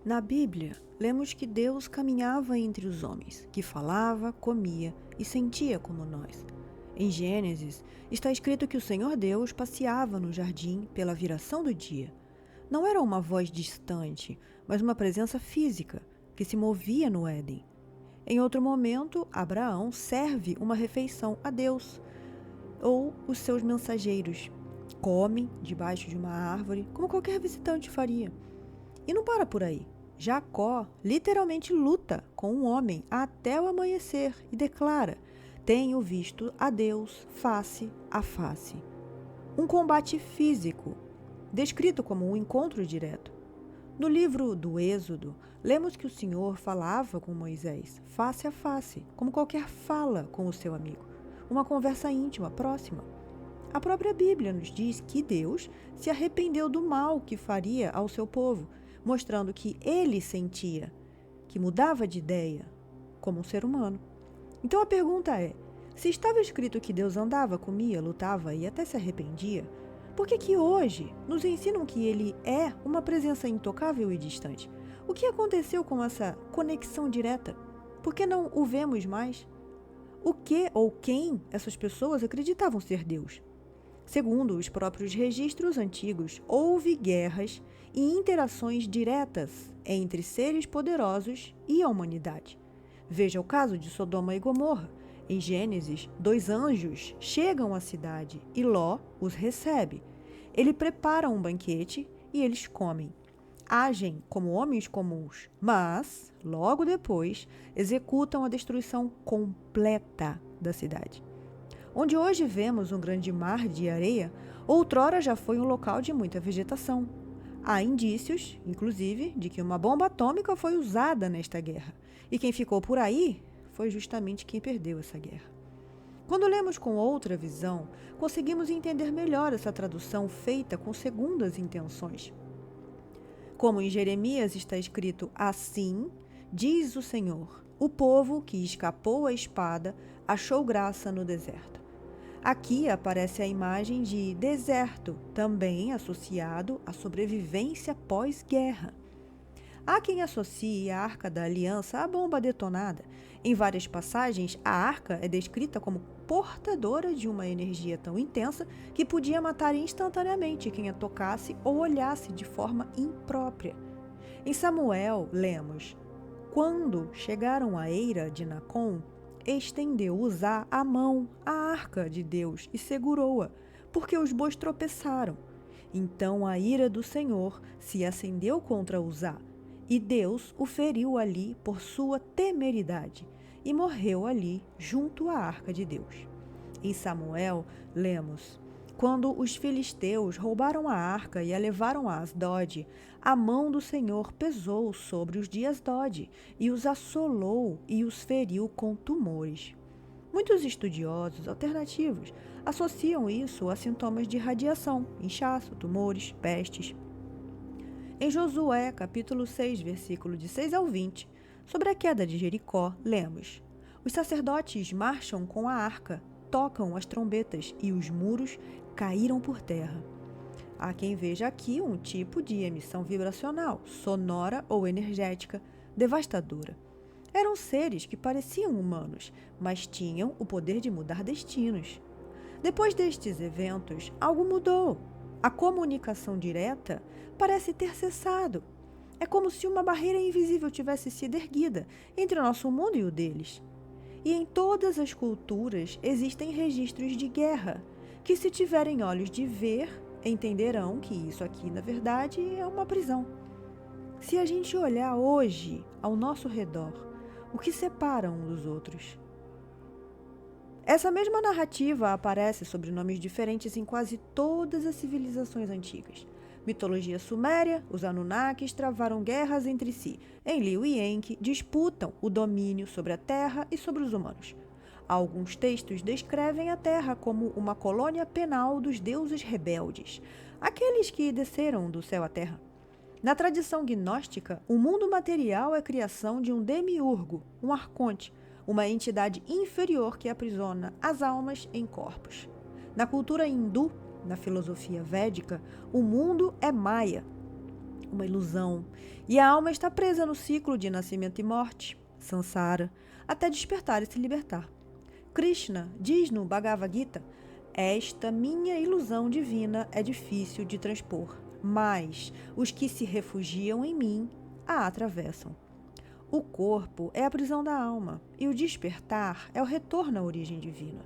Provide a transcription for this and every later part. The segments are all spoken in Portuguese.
Na Bíblia, lemos que Deus caminhava entre os homens, que falava, comia e sentia como nós. Em Gênesis, está escrito que o Senhor Deus passeava no jardim pela viração do dia. Não era uma voz distante, mas uma presença física que se movia no Éden. Em outro momento, Abraão serve uma refeição a Deus ou os seus mensageiros. Comem debaixo de uma árvore, como qualquer visitante faria. E não para por aí. Jacó literalmente luta com um homem até o amanhecer e declara: tenho visto a Deus face a face. Um combate físico, descrito como um encontro direto. No livro do Êxodo, lemos que o Senhor falava com Moisés face a face, como qualquer fala com o seu amigo. Uma conversa íntima, próxima. A própria Bíblia nos diz que Deus se arrependeu do mal que faria ao seu povo, mostrando que ele sentia, que mudava de ideia, como um ser humano. Então a pergunta é: se estava escrito que Deus andava, comia, lutava e até se arrependia, por que hoje nos ensinam que ele é uma presença intocável e distante? O que aconteceu com essa conexão direta? Por que não o vemos mais? O que ou quem essas pessoas acreditavam ser Deus? Segundo os próprios registros antigos, houve guerras e interações diretas entre seres poderosos e a humanidade. Veja o caso de Sodoma e Gomorra. Em Gênesis, 2 anjos chegam à cidade e Ló os recebe. Ele prepara um banquete e eles comem. Agem como homens comuns, mas, logo depois, executam a destruição completa da cidade. Onde hoje vemos um grande mar de areia, outrora já foi um local de muita vegetação. Há indícios, inclusive, de que uma bomba atômica foi usada nesta guerra. E quem ficou por aí foi justamente quem perdeu essa guerra. Quando lemos com outra visão, conseguimos entender melhor essa tradução feita com segundas intenções. Como em Jeremias está escrito: assim diz o Senhor, o povo que escapou à espada achou graça no deserto. Aqui aparece a imagem de deserto, também associado à sobrevivência pós-guerra. Há quem associe a Arca da Aliança à bomba detonada. Em várias passagens, a arca é descrita como portadora de uma energia tão intensa que podia matar instantaneamente quem a tocasse ou olhasse de forma imprópria. Em Samuel, lemos: quando chegaram à eira de Nacon, estendeu Uzá a mão à arca de Deus e segurou-a, porque os bois tropeçaram. Então a ira do Senhor se acendeu contra Uzá, e Deus o feriu ali por sua temeridade, e morreu ali junto à arca de Deus. Em Samuel, lemos: quando os filisteus roubaram a arca e a levaram a Asdod, a mão do Senhor pesou sobre os de Asdod e os assolou e os feriu com tumores. Muitos estudiosos alternativos associam isso a sintomas de radiação, inchaço, tumores, pestes. Em Josué, capítulo 6, versículo de 6 ao 20, sobre a queda de Jericó, lemos: os sacerdotes marcham com a arca, tocam as trombetas e os muros caíram por terra. Há quem veja aqui um tipo de emissão vibracional, sonora ou energética, devastadora. Eram seres que pareciam humanos, mas tinham o poder de mudar destinos. Depois destes eventos, algo mudou. A comunicação direta parece ter cessado. É como se uma barreira invisível tivesse sido erguida entre o nosso mundo e o deles. E em todas as culturas existem registros de guerra, que se tiverem olhos de ver, entenderão que isso aqui, na verdade, é uma prisão. Se a gente olhar hoje ao nosso redor, o que separa um dos outros? Essa mesma narrativa aparece sob nomes diferentes em quase todas as civilizações antigas. Mitologia suméria, os Anunnakis travaram guerras entre si. Enlil e Enki disputam o domínio sobre a Terra e sobre os humanos. Alguns textos descrevem a Terra como uma colônia penal dos deuses rebeldes, aqueles que desceram do céu à Terra. Na tradição gnóstica, o mundo material é a criação de um demiurgo, um arconte, uma entidade inferior que aprisiona as almas em corpos. Na cultura hindu, na filosofia védica, o mundo é Maya, uma ilusão, e a alma está presa no ciclo de nascimento e morte, samsara, até despertar e se libertar. Krishna diz no Bhagavad Gita: esta minha ilusão divina é difícil de transpor, mas os que se refugiam em mim a atravessam. O corpo é a prisão da alma e o despertar é o retorno à origem divina.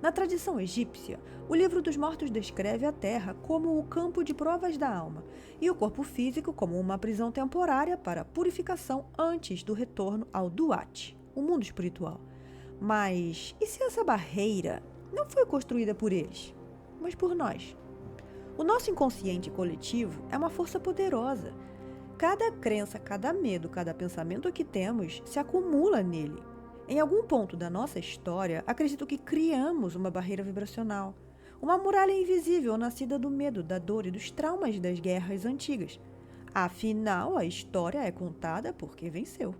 Na tradição egípcia, o livro dos mortos descreve a terra como o campo de provas da alma e o corpo físico como uma prisão temporária para a purificação antes do retorno ao Duat, o mundo espiritual. Mas e se essa barreira não foi construída por eles, mas por nós? O nosso inconsciente coletivo é uma força poderosa. Cada crença, cada medo, cada pensamento que temos se acumula nele. Em algum ponto da nossa história, acredito que criamos uma barreira vibracional, uma muralha invisível nascida do medo, da dor e dos traumas das guerras antigas. Afinal, a história é contada porque venceu.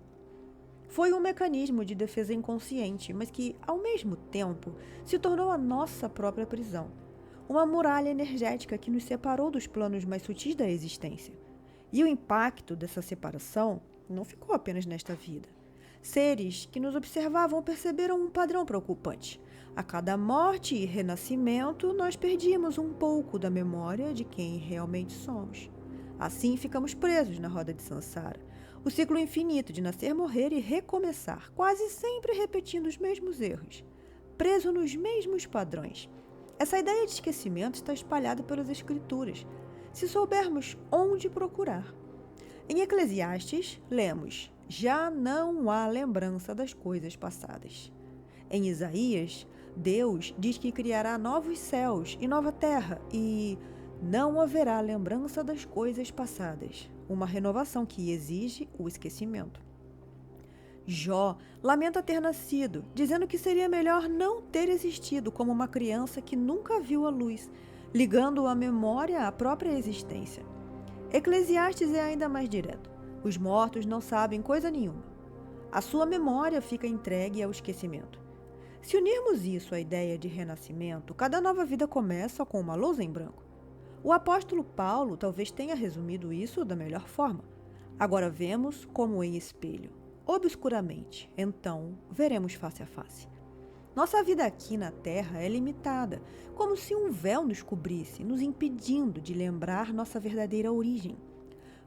Foi um mecanismo de defesa inconsciente, mas que, ao mesmo tempo, se tornou a nossa própria prisão. Uma muralha energética que nos separou dos planos mais sutis da existência. E o impacto dessa separação não ficou apenas nesta vida. Seres que nos observavam perceberam um padrão preocupante. A cada morte e renascimento, nós perdíamos um pouco da memória de quem realmente somos. Assim, ficamos presos na roda de Sansara, o ciclo infinito de nascer, morrer e recomeçar, quase sempre repetindo os mesmos erros, preso nos mesmos padrões. Essa ideia de esquecimento está espalhada pelas Escrituras, se soubermos onde procurar. Em Eclesiastes, lemos: já não há lembrança das coisas passadas. Em Isaías, Deus diz que criará novos céus e nova terra e não haverá lembrança das coisas passadas, uma renovação que exige o esquecimento. Jó lamenta ter nascido, dizendo que seria melhor não ter existido como uma criança que nunca viu a luz, ligando a memória à própria existência. Eclesiastes é ainda mais direto. Os mortos não sabem coisa nenhuma. A sua memória fica entregue ao esquecimento. Se unirmos isso à ideia de renascimento, cada nova vida começa com uma lousa em branco. O apóstolo Paulo talvez tenha resumido isso da melhor forma. Agora vemos como em espelho, obscuramente, então veremos face a face. Nossa vida aqui na Terra é limitada, como se um véu nos cobrisse, nos impedindo de lembrar nossa verdadeira origem.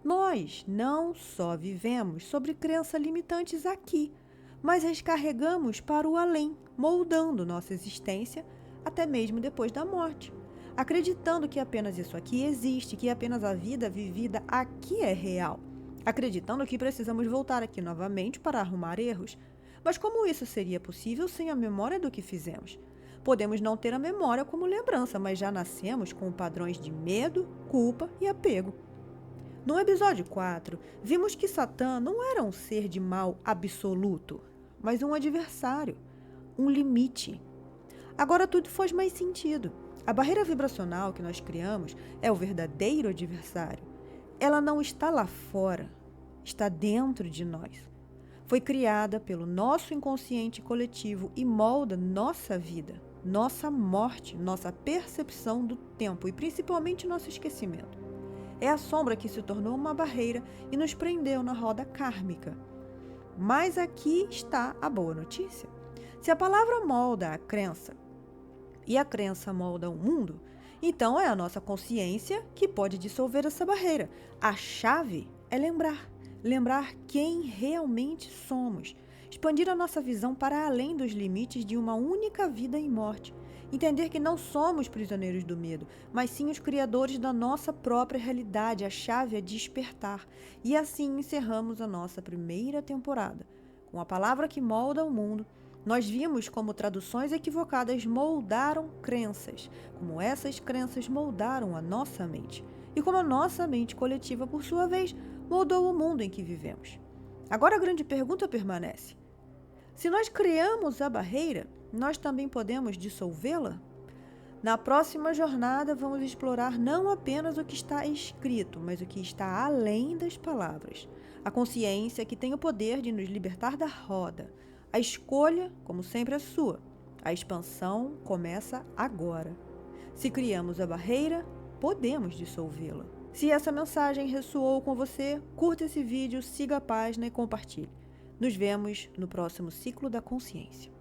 Nós não só vivemos sobre crenças limitantes aqui, mas as carregamos para o além, moldando nossa existência até mesmo depois da morte, acreditando que apenas isso aqui existe, que apenas a vida vivida aqui é real, acreditando que precisamos voltar aqui novamente para arrumar erros. Mas como isso seria possível sem a memória do que fizemos? Podemos não ter a memória como lembrança, mas já nascemos com padrões de medo, culpa e apego. No episódio 4, vimos que Satã não era um ser de mal absoluto, mas um adversário, um limite. Agora tudo faz mais sentido. A barreira vibracional que nós criamos é o verdadeiro adversário. Ela não está lá fora, está dentro de nós. Foi criada pelo nosso inconsciente coletivo e molda nossa vida, nossa morte, nossa percepção do tempo e principalmente nosso esquecimento. É a sombra que se tornou uma barreira e nos prendeu na roda kármica. Mas aqui está a boa notícia. Se a palavra molda a crença e a crença molda o mundo, então é a nossa consciência que pode dissolver essa barreira. A chave é lembrar quem realmente somos, expandir a nossa visão para além dos limites de uma única vida e morte, entender que não somos prisioneiros do medo, mas sim os criadores da nossa própria realidade. A chave é despertar. E assim encerramos a nossa primeira temporada. Com a palavra que molda o mundo, nós vimos como traduções equivocadas moldaram crenças, como essas crenças moldaram a nossa mente, e como a nossa mente coletiva, por sua vez, moldou o mundo em que vivemos. Agora a grande pergunta permanece: se nós criamos a barreira, nós também podemos dissolvê-la? Na próxima jornada, vamos explorar não apenas o que está escrito, mas o que está além das palavras. A consciência que tem o poder de nos libertar da roda. A escolha, como sempre, é sua. A expansão começa agora. Se criamos a barreira, podemos dissolvê-la. Se essa mensagem ressoou com você, curta esse vídeo, siga a página e compartilhe. Nos vemos no próximo Ciclo da Consciência.